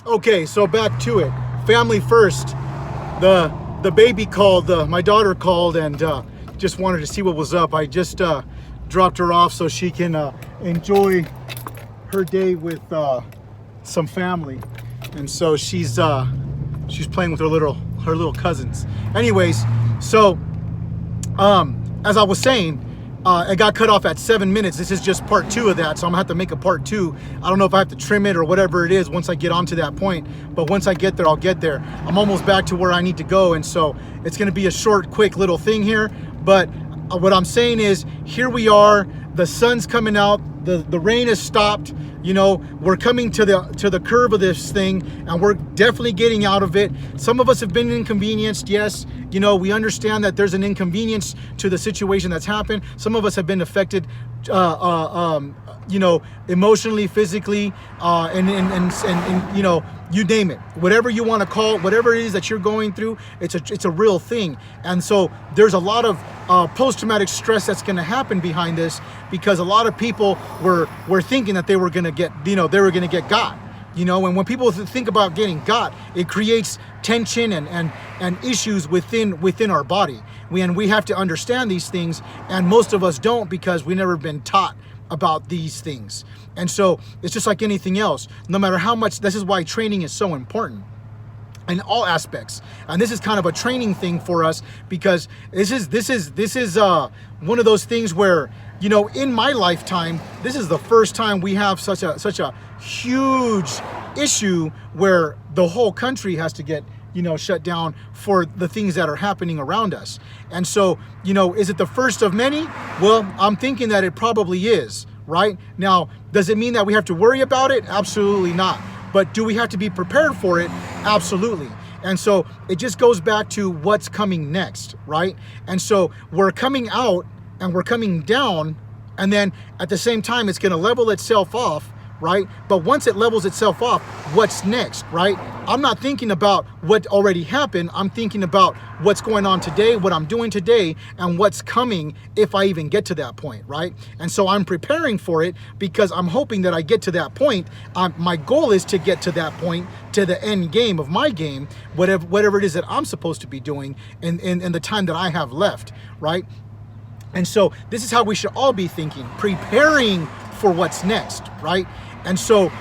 Okay, so back to it. Family first. The baby called. My daughter called and just wanted to see what was up. I just dropped her off so she can enjoy her day with some family, and so she's playing with her little cousins. Anyways, so as I was saying, it got cut off at 7 minutes. This is just part 2 of that, so I'm gonna have to make a part 2. I don't know if I have to trim it or whatever it is once I get onto that point, but once I get there, I'll get there. I'm almost back to where I need to go, and so it's gonna be a short, quick little thing here. But what I'm saying is, here we are. The sun's coming out. The rain has stopped. You know, we're coming to the curve of this thing, and we're definitely getting out of it. Some of us have been inconvenienced, yes. You know, we understand that there's an inconvenience to the situation that's happened. Some of us have been affected, you know, emotionally, physically, and you know, you name it. Whatever you want to call it, whatever it is that you're going through, it's a real thing. And so there's a lot of post-traumatic stress that's going to happen behind this, because a lot of people were thinking that they were going to get, you know, they were going to get got. You know, and when people think about getting got, it creates tension and issues within our body. We have to understand these things, and most of us don't, because we've never been taught about these things. And so it's just like anything else. No matter how much, this is why training is so important in all aspects. And this is kind of a training thing for us, because this is one of those things where, you know, in my lifetime, this is the first time we have such a huge issue where the whole country has to get, you know, shut down for the things that are happening around us. And so, you know, is it the first of many? Well, I'm thinking that it probably is, right? Now, does it mean that we have to worry about it? Absolutely not. But do we have to be prepared for it? Absolutely. And so it just goes back to what's coming next, right? And so we're coming out and we're coming down, and then at the same time, it's going to level itself off, right? But once it levels itself off, what's next, right? I'm not thinking about what already happened. I'm thinking about what's going on today, what I'm doing today, and what's coming if I even get to that point, right? And so I'm preparing for it, because I'm hoping that I get to that point. My goal is to get to that point, to the end game of my game, whatever it is that I'm supposed to be doing in the time that I have left, right? And so this is how we should all be thinking, preparing for what's next, right? And so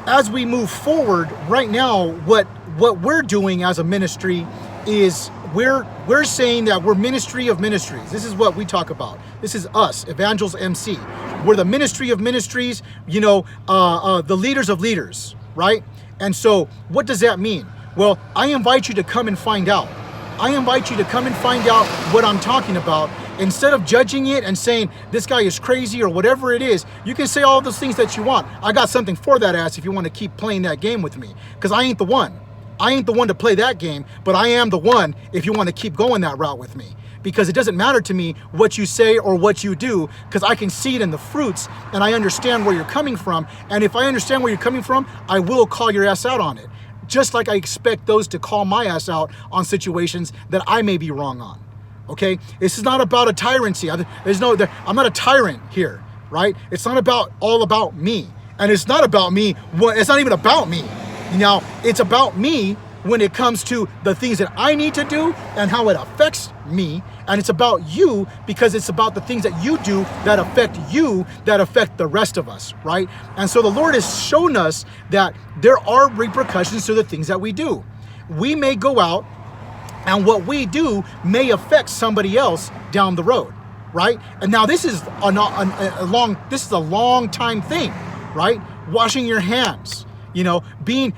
as we move forward right now, what we're doing as a ministry is we're saying that we're ministry of ministries. This is what we talk about. This is us, Evangels MC. We're the ministry of ministries, you know, the leaders of leaders, right? And so what does that mean? Well, I invite you to come and find out. I invite you to come and find out what I'm talking about. Instead of judging it and saying this guy is crazy or whatever it is, you can say all those things that you want. I got something for that ass if you want to keep playing that game with me, because I ain't the one. I ain't the one to play that game, but I am the one if you want to keep going that route with me. Because it doesn't matter to me what you say or what you do, because I can see it in the fruits, and I understand where you're coming from. And if I understand where you're coming from, I will call your ass out on it. Just like I expect those to call my ass out on situations that I may be wrong on. Okay, this is not about a tyranny. I'm not a tyrant here, right? It's not all about me, and it's not about me. It's not even about me. Now, it's about me when it comes to the things that I need to do and how it affects me, and it's about you because it's about the things that you do that affect you, that affect the rest of us, right? And so the Lord has shown us that there are repercussions to the things that we do. We may go out, and what we do may affect somebody else down the road, right? And now this is a long time thing, right? Washing your hands, you know, being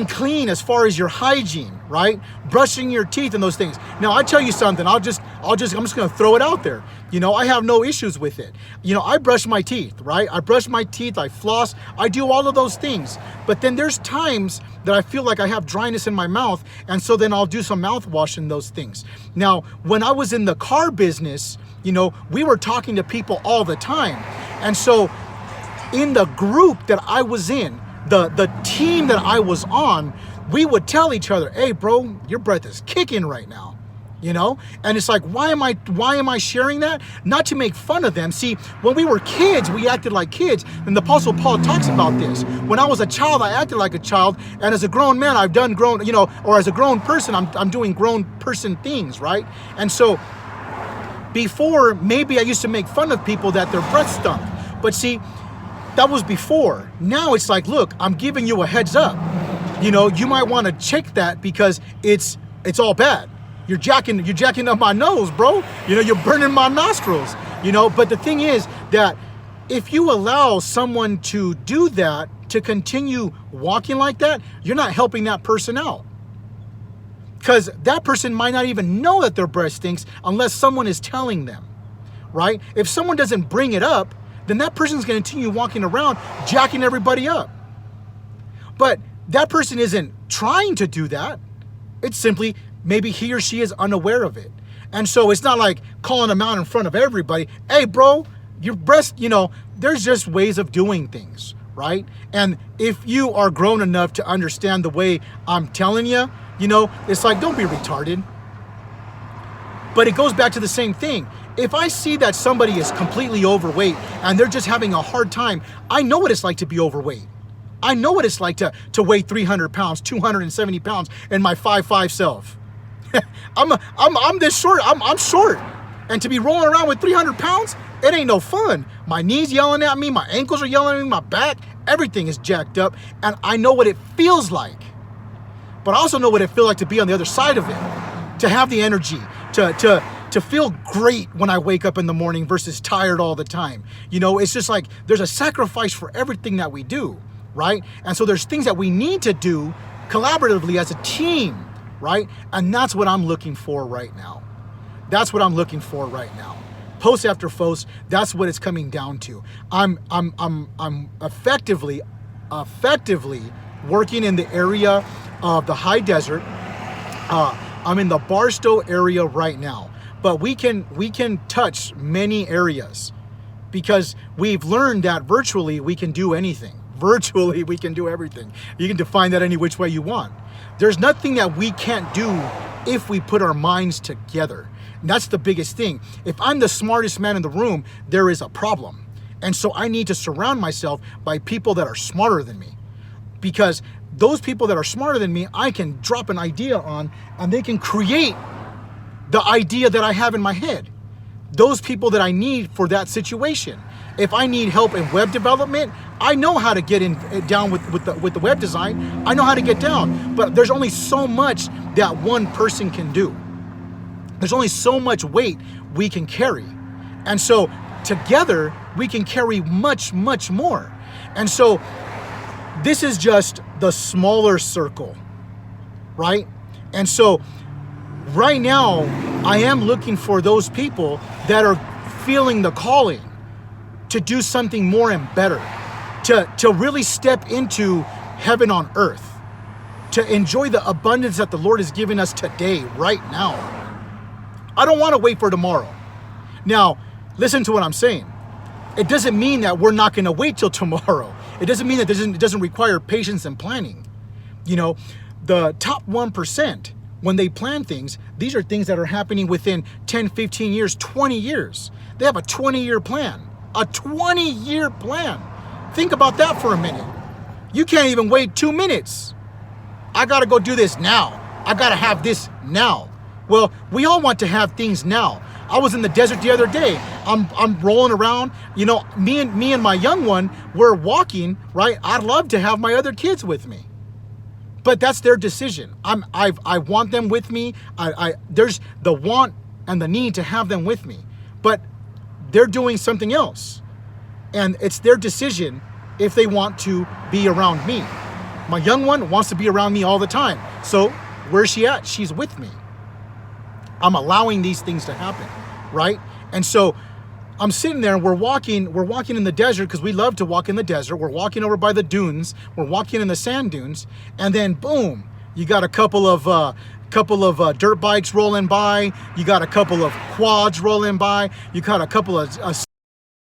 clean as far as your hygiene, right? Brushing your teeth and those things. Now, I tell you something, I'm just going to throw it out there. You know, I have no issues with it. You know, I brush my teeth, right? I brush my teeth, I floss, I do all of those things. But then there's times that I feel like I have dryness in my mouth, and so then I'll do some mouthwash and those things. Now, when I was in the car business, you know, we were talking to people all the time. And so in the group that I was in, the team that I was on, we would tell each other, hey, bro, your breath is kicking right now. you know? And it's like, why am I sharing that? Not to make fun of them. See, when we were kids, we acted like kids. And the Apostle Paul talks about this. When I was a child, I acted like a child. And as a grown man, I've done grown, you know, or as a grown person, I'm doing grown person things, right? And so before, maybe I used to make fun of people that their breath stunk. But see, that was before. Now it's like, look, I'm giving you a heads up. You know, you might want to check that because it's all bad. You're jacking up my nose, bro. You know, you're burning my nostrils, you know. But the thing is that if you allow someone to do that, to continue walking like that, you're not helping that person out. Because that person might not even know that their breath stinks unless someone is telling them, right? If someone doesn't bring it up, then that person's going to continue walking around jacking everybody up. But that person isn't trying to do that. It's simply maybe he or she is unaware of it. And so it's not like calling them out in front of everybody. Hey, bro, your breast, you know, there's just ways of doing things, right? And if you are grown enough to understand the way I'm telling you, you know, it's like, don't be retarded. But it goes back to the same thing. If I see that somebody is completely overweight and they're just having a hard time, I know what it's like to be overweight. I know what it's like to weigh 300 pounds, 270 pounds in my 5'5" self. I'm this short. I'm short. And to be rolling around with 300 pounds, it ain't no fun. My knees yelling at me, my ankles are yelling at me, my back, everything is jacked up. And I know what it feels like. But I also know what it feels like to be on the other side of it, to have the energy, to feel great when I wake up in the morning versus tired all the time. You know, it's just like there's a sacrifice for everything that we do, right? And so there's things that we need to do collaboratively as a team, right? And that's what I'm looking for right now. That's what I'm looking for right now. Post after post, that's what it's coming down to. I'm effectively working in the area of the high desert. I'm in the Barstow area right now, but we can touch many areas because we've learned that virtually we can do anything. Virtually we can do everything. You can define that any which way you want. There's nothing that we can't do if we put our minds together. And that's the biggest thing. If I'm the smartest man in the room, there is a problem. And so I need to surround myself by people that are smarter than me, because those people that are smarter than me, I can drop an idea on and they can create the idea that I have in my head. Those people that I need for that situation. If I need help in web development, I know how to get down with the web design. I know how to get down, but there's only so much that one person can do. There's only so much weight we can carry. And so together we can carry much, much more. And so this is just the smaller circle, right? And so right now I am looking for those people that are feeling the calling to do something more and better, to really step into heaven on earth, to enjoy the abundance that the Lord has given us today, right now. I don't want to wait for tomorrow. Now, listen to what I'm saying. It doesn't mean that we're not going to wait till tomorrow. It doesn't mean that it doesn't require patience and planning. You know, the top 1%, when they plan things, these are things that are happening within 10, 15 years, 20 years. They have a 20-year plan. A 20-year plan. Think about that for a minute. You can't even wait 2 minutes. I gotta go do this now. I gotta have this now. Well, we all want to have things now. I was in the desert the other day. I'm rolling around. You know, me and my young one, we're walking, right? I'd love to have my other kids with me, but that's their decision. I want them with me. There's the want and the need to have them with me, but they're doing something else, and it's their decision if they want to be around me. My young one wants to be around me all the time. So where's she at? She's with me. I'm allowing these things to happen, right? And so I'm sitting there and we're walking in the desert because we love to walk in the desert. We're walking over by the dunes. We're walking in the sand dunes, and then boom, you got a couple of dirt bikes rolling by. You got a couple of quads rolling by. You got a couple of